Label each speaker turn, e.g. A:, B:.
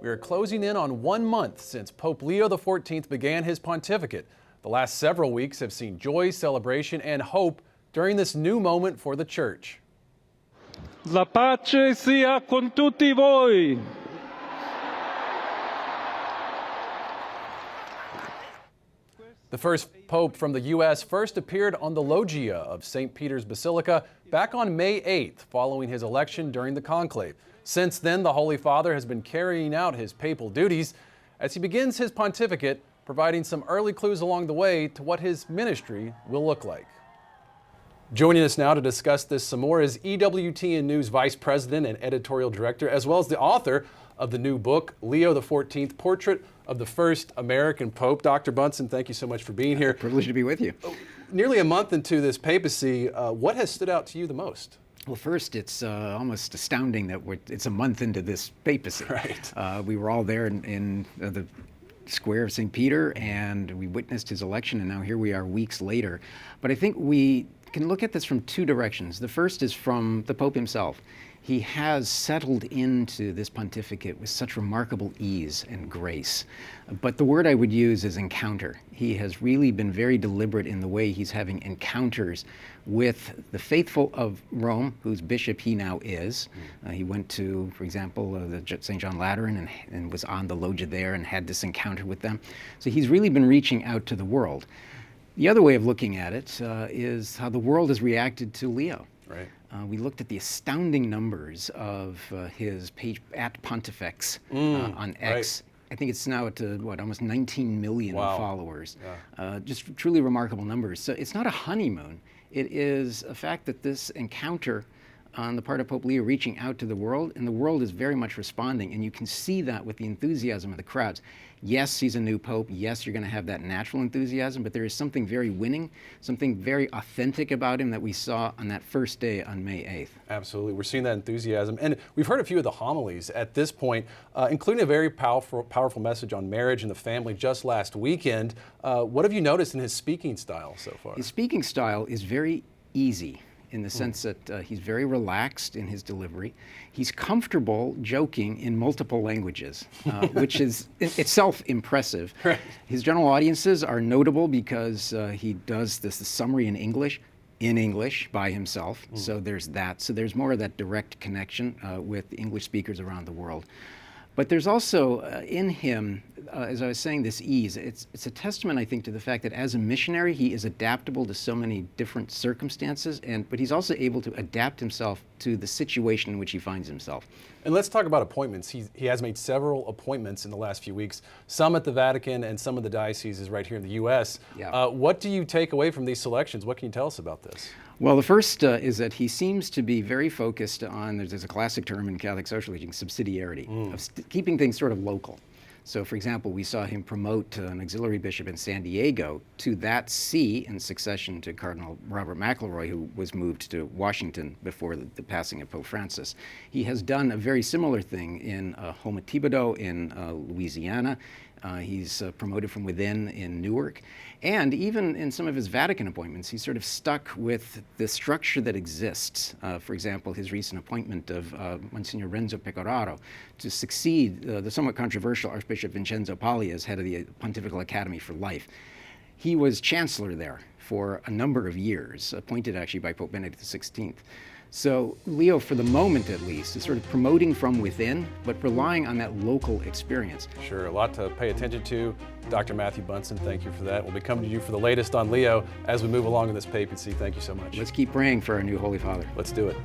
A: We are closing in on 1 month since Pope Leo XIV began his pontificate. The last several weeks have seen joy, celebration, and hope during this new moment for the Church.
B: La pace sia con tutti voi.
A: The first pope from the U.S. first appeared on the loggia of St. Peter's Basilica back on May 8th, following his election during the conclave. Since then, the Holy Father has been carrying out his papal duties as he begins his pontificate, providing some early clues along the way to what his ministry will look like. Joining us now to discuss this some more is EWTN News Vice President and Editorial Director, as well as the author of the new book, Leo XIV, Portrait of the First American Pope. Dr. Bunson, thank you so much for being here.
C: Privilege to be with you.
A: Nearly a month into this papacy, what has stood out to you the most?
C: Well, first, it's almost astounding that it's a month into this papacy.
A: Right.
C: We were all there in the square of St. Peter, and we witnessed his election, and now here we are weeks later. But I think we can look at this from two directions. The first is from the Pope himself. He has settled into this pontificate with such remarkable ease and grace. But the word I would use is encounter. He has really been very deliberate in the way he's having encounters with the faithful of Rome, whose bishop he now is. He went to, for example, the St. John Lateran and was on the loggia there and had this encounter with them. So he's really been reaching out to the world. The other way of looking at it is how the world has reacted to Leo.
A: Right.
C: We looked at the astounding numbers of his page at Pontifex on X. Right. I think it's now at almost 19 million followers. Yeah. Just truly remarkable numbers. So it's not a honeymoon. It is a fact that this encounter on the part of Pope Leo reaching out to the world, and the world is very much responding, and you can see that with the enthusiasm of the crowds. Yes, he's a new pope. Yes, you're going to have that natural enthusiasm, but there is something very winning, something very authentic about him that we saw on that first day on May 8th.
A: Absolutely. We're seeing that enthusiasm. And we've heard a few of the homilies at this point, including a very powerful message on marriage and the family just last weekend. What have you noticed in his speaking style so far?
C: His speaking style is very easy, in the sense that he's very relaxed in his delivery. He's comfortable joking in multiple languages, which is itself impressive.
A: Right.
C: His general audiences are notable because he does this summary in English by himself. So there's that. So there's more of that direct connection with English speakers around the world. But there's also in him, as I was saying, this ease. It's a testament, I think, to the fact that as a missionary, he is adaptable to so many different circumstances, but he's also able to adapt himself to the situation in which he finds himself. And
A: let's talk about appointments. He has made several appointments in the last few weeks, some at the Vatican and some of the dioceses right here in the U.S.
C: Yeah.
A: What do you take away from these selections? What can you tell us about this?
C: Well, the first is that he seems to be very focused on, there's a classic term in Catholic social teaching, subsidiarity, of keeping things sort of local. So, for example, we saw him promote an auxiliary bishop in San Diego to that see in succession to Cardinal Robert McElroy, who was moved to Washington before the passing of Pope Francis. He has done a very similar thing in Houma Thibodeau in Louisiana. He's promoted from within in Newark. And even in some of his Vatican appointments, he's sort of stuck with the structure that exists. For example, his recent appointment of Monsignor Renzo Pecoraro to succeed the somewhat controversial Archbishop Vincenzo Paglia as head of the Pontifical Academy for Life. He was chancellor there for a number of years, appointed actually by Pope Benedict XVI. So Leo, for the moment at least, is sort of promoting from within, but relying on that local experience.
A: Sure, a lot to pay attention to. Dr. Matthew Bunson, thank you for that. We'll be coming to you for the latest on Leo as we move along in this papacy. Thank you so much.
C: Let's keep praying for our new Holy Father.
A: Let's do it.